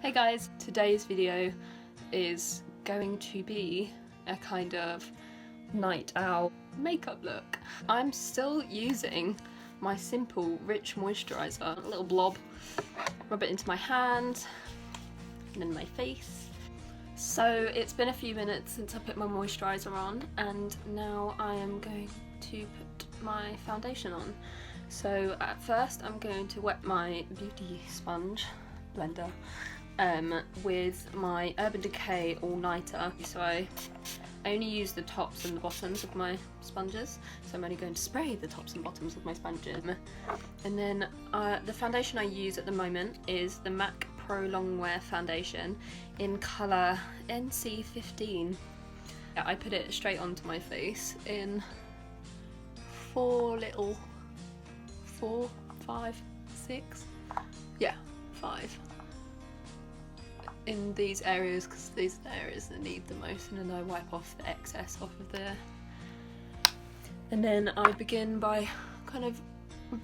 Hey guys, today's video is going to be a kind of night owl makeup look. I'm still using my Simple Rich Moisturiser, a little blob, rub it into my hand and then my face. So it's been a few minutes since I put my moisturiser on and now I am going to put my foundation on. So at first I'm going to wet my beauty sponge blender with my Urban Decay All Nighter. So I only use the tops and the bottoms of my sponges, so I'm only going to spray the tops and bottoms of my sponges. And then the foundation I use at the moment is the MAC Pro Longwear foundation in colour NC15. I put it straight onto my face in four, five, six, yeah, 5. In these areas, because these are the areas that need the most, and then I wipe off the excess off of there. And then I begin by kind of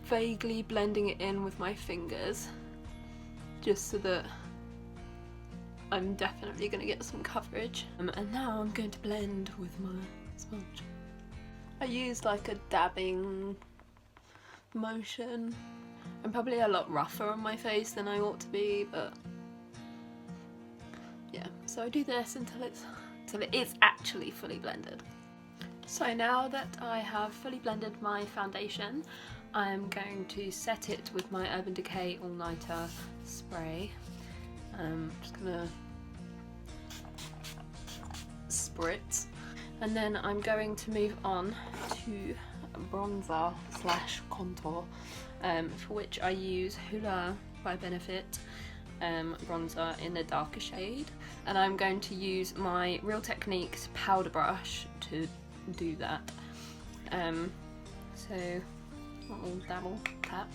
vaguely blending it in with my fingers, just so that I'm definitely going to get some coverage. And now I'm going to blend with my sponge. I use like a dabbing motion. I'm probably a lot rougher on my face than I ought to be, but yeah, so I do this until it is actually fully blended. So now that I have fully blended my foundation, I'm going to set it with my Urban Decay All Nighter spray. I'm just gonna spritz, and then I'm going to move on to bronzer slash contour, for which I use Hoola by Benefit bronzer in the darker shade, and I'm going to use my Real Techniques powder brush to do that. So a little dabble tap.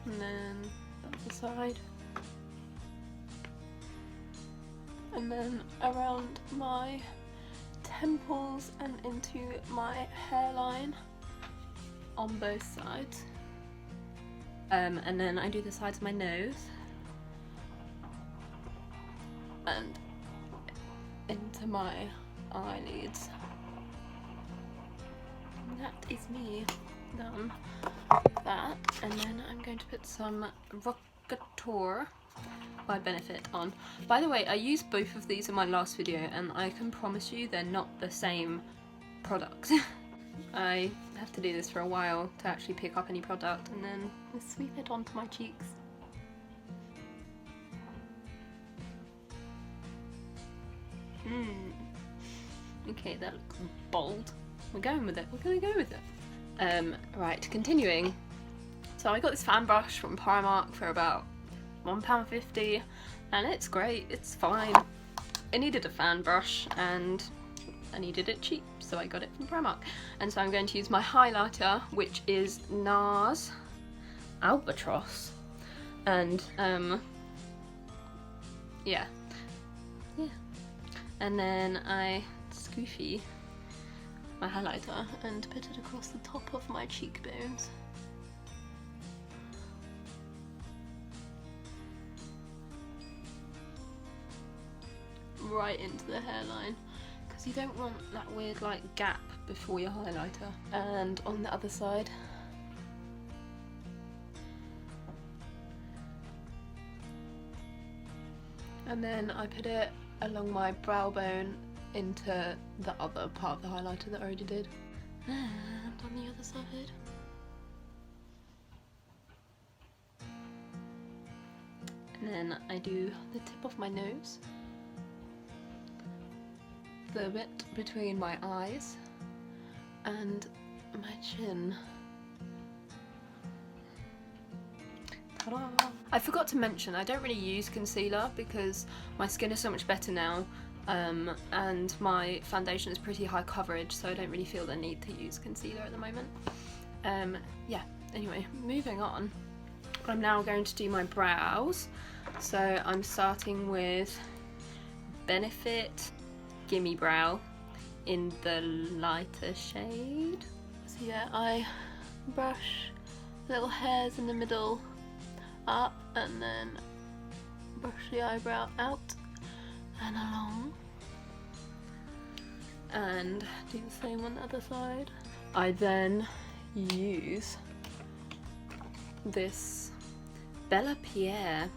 And then the other side. And then around my temples and into my hairline on both sides. And then I do the sides of my nose and into my eyelids. And that is me done with that. And then I'm going to put some Rockateur by Benefit on. By the way, I used both of these in my last video and I can promise you they're not the same product. I have to do this for a while to actually pick up any product, and then sweep it onto my cheeks. Okay, that looks bold. We're going with it. We're gonna go with it. Right, continuing. So I got this fan brush from Primark for about £1.50 and it's great, it's fine. I needed a fan brush and I needed it cheap, so I got it from Primark. And so I'm going to use my highlighter, which is NARS Albatross. And yeah. And then I scoofy my highlighter and put it across the top of my cheekbones. Right into the hairline, because you don't want that weird like gap before your highlighter. And on the other side. And then I put it along my brow bone into the other part of the highlighter that I already did. And on the other side. And then I do the tip of my nose, the bit between my eyes and my chin. Ta-da! I forgot to mention, I don't really use concealer because my skin is so much better now, and my foundation is pretty high coverage, so I don't really feel the need to use concealer at the moment. Yeah, anyway, moving on. I'm now going to do my brows. So I'm starting with Benefit Gimme Brow in the lighter shade. So yeah, I brush little hairs in the middle up and then brush the eyebrow out and along, and do the same on the other side. I then use this Bella Pierre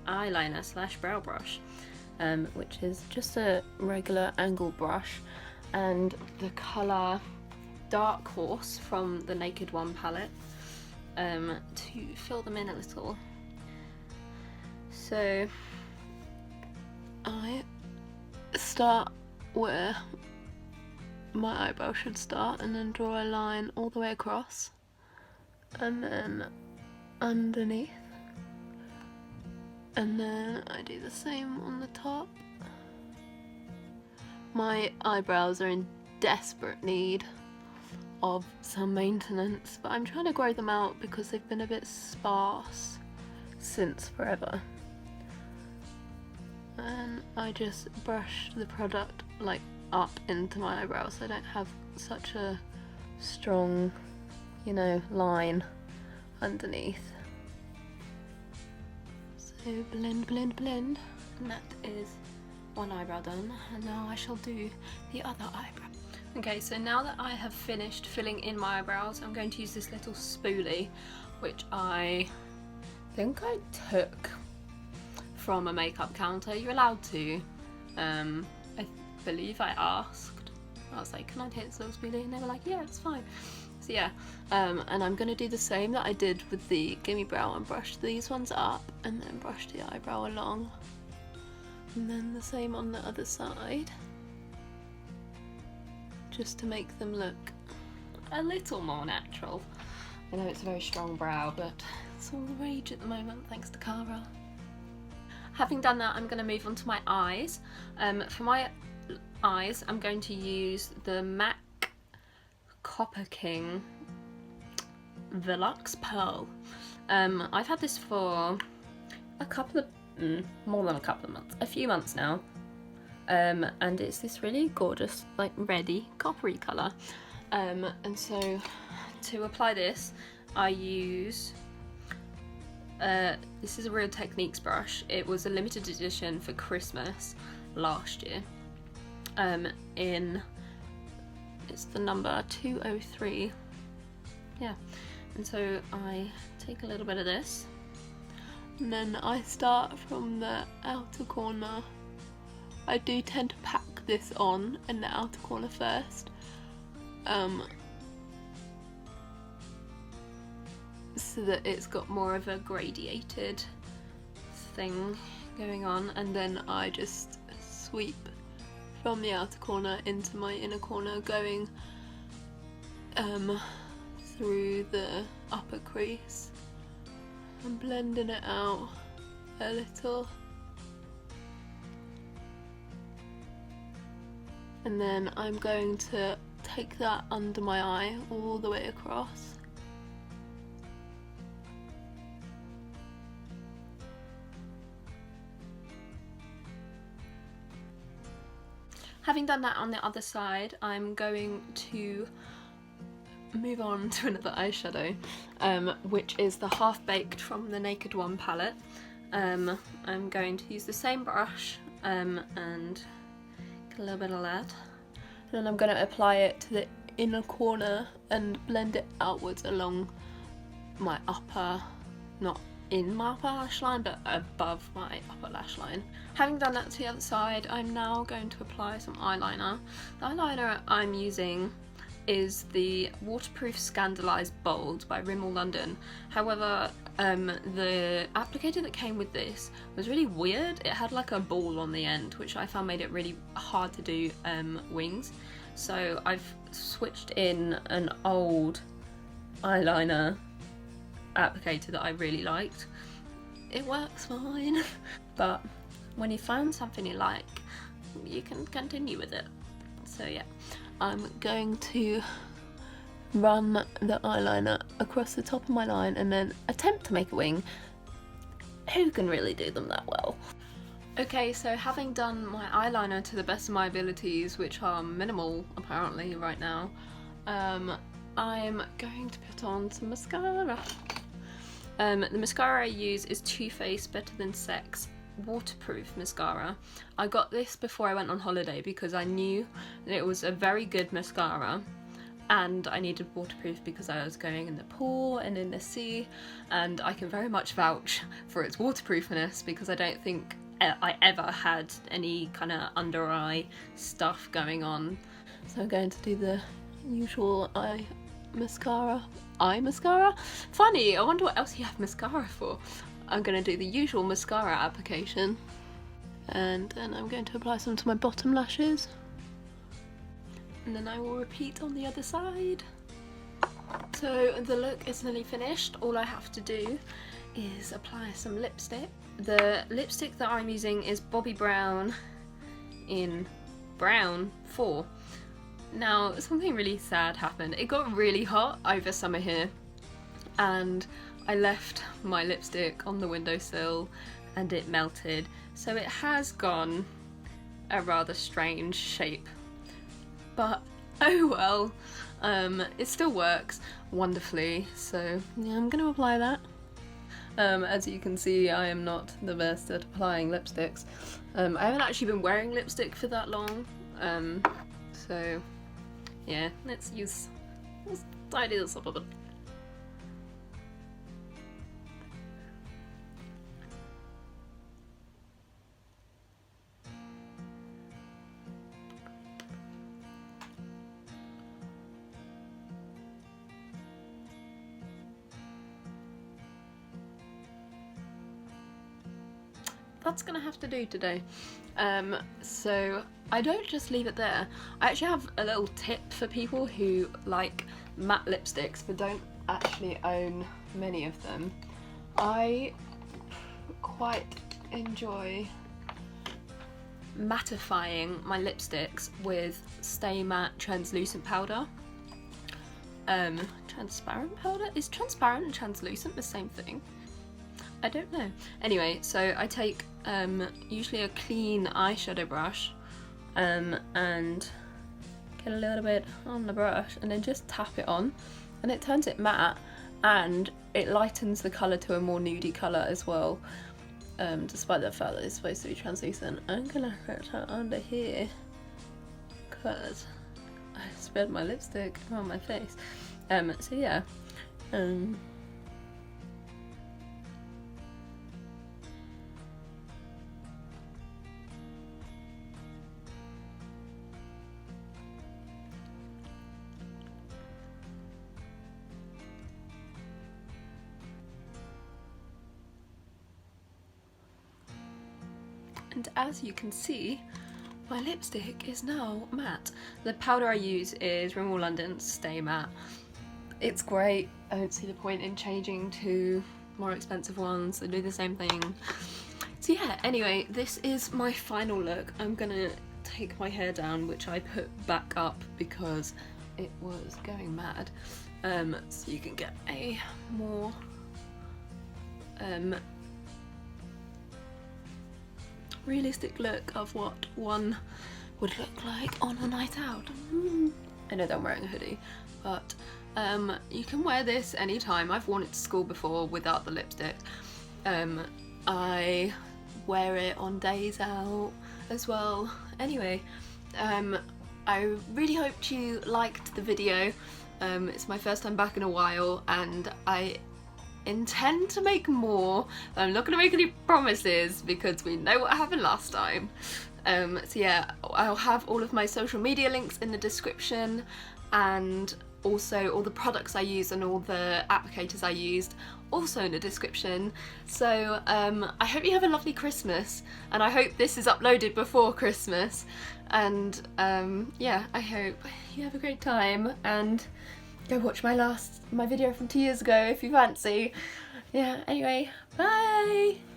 eyeliner slash brow brush, which is just a regular angle brush, and the colour Dark Horse from the Naked One palette, to fill them in a little. So I start where my eyebrow should start and then draw a line all the way across, and then underneath, and then I do the same on the top. My eyebrows are in desperate need of some maintenance, but I'm trying to grow them out because they've been a bit sparse since forever. And I just brush the product like up into my eyebrows so I don't have such a strong, you know, line underneath. So blend, blend, blend, and that is one eyebrow done, and now I shall do the other eyebrow. Okay, so now that I have finished filling in my eyebrows, I'm going to use this little spoolie, which I think I took from a makeup counter. You're allowed to. I believe I asked. I was like, can I take this little spoolie? And they were like, yeah, it's fine. So yeah, and I'm going to do the same that I did with the Gimme Brow and brush these ones up and then brush the eyebrow along. And then the same on the other side, just to make them look a little more natural. I know it's a very strong brow, but it's all the rage at the moment thanks to Cara. Having done that, I'm going to move on to my eyes. For my eyes, I'm going to use the MAC Copper King Velux Pearl. I've had this for a couple of, more than a couple of months, a few months now. And it's this really gorgeous, like reddy, coppery colour. And so to apply this, I use, this is a Real Techniques brush. It was a limited edition for Christmas last year. It's the number 203. Yeah, and so I take a little bit of this, and then I start from the outer corner. I do tend to pack this on in the outer corner first, so that it's got more of a gradiated thing going on, and then I just sweep from the outer corner into my inner corner, going through the upper crease and blending it out a little. And then I'm going to take that under my eye all the way across. Having done that on the other side, I'm going to move on to another eyeshadow, which is the Half Baked from the Naked One palette. I'm going to use the same brush and get a little bit of that. And then I'm going to apply it to the inner corner and blend it outwards along my upper, not in my upper lash line, but above my upper lash line. Having done that to the other side, I'm now going to apply some eyeliner. The eyeliner I'm using is the Waterproof Scandalised Bold by Rimmel London. However, the applicator that came with this was really weird. It had like a ball on the end, which I found made it really hard to do wings. So I've switched in an old eyeliner applicator that I really liked. It works fine, but when you find something you like, you can continue with it. So yeah, I'm going to run the eyeliner across the top of my line and then attempt to make a wing. Who can really do them that well? Okay, so having done my eyeliner to the best of my abilities, which are minimal apparently right now, I'm going to put on some mascara. The mascara I use is Too Faced Better Than Sex waterproof mascara. I got this before I went on holiday because I knew that it was a very good mascara, and I needed waterproof because I was going in the pool and in the sea, and I can very much vouch for its waterproofness because I don't think I ever had any kind of under eye stuff going on. So I'm going to do the usual eye mascara. Funny, I wonder what else you have mascara for. I'm going to do the usual mascara application, and then I'm going to apply some to my bottom lashes, and then I will repeat on the other side. So the look is nearly finished. All I have to do is apply some lipstick. The lipstick that I'm using is Bobbi Brown in Brown 4. Now, something really sad happened. It got really hot over summer here, and I left my lipstick on the windowsill and it melted. So it has gone a rather strange shape. But oh well, it still works wonderfully. So yeah, I'm going to apply that. As you can see, I am not the best at applying lipsticks. I haven't actually been wearing lipstick for that long. So yeah, let's tidy this up a bit. That's gonna have to do today. So I don't just leave it there. I actually have a little tip for people who like matte lipsticks but don't actually own many of them. I quite enjoy mattifying my lipsticks with Stay Matte translucent powder. Transparent powder? Is transparent and translucent the same thing? I don't know. Anyway, so I take usually a clean eyeshadow brush and get a little bit on the brush and then just tap it on, and it turns it matte and it lightens the colour to a more nudie colour as well, despite the fact that it's supposed to be translucent. I'm gonna put it under here because I spread my lipstick on my face. So yeah. And as you can see, my lipstick is now matte. The powder I use is Rimmel London's Stay Matte. It's great. I don't see the point in changing to more expensive ones that do the same thing. So yeah, anyway, this is my final look. I'm gonna take my hair down, which I put back up because it was going mad. So you can get a more realistic look of what one would look like on a night out. I know that I'm wearing a hoodie, but you can wear this anytime. I've worn it to school before without the lipstick. I wear it on days out as well. Anyway, I really hoped you liked the video. It's my first time back in a while and I intend to make more. I'm not going to make any promises because we know what happened last time. So yeah, I'll have all of my social media links in the description, and also all the products I use and all the applicators I used also in the description. So I hope you have a lovely Christmas, and I hope this is uploaded before Christmas, and yeah, I hope you have a great time, and go watch my video from 2 years ago if you fancy. Yeah, anyway, bye!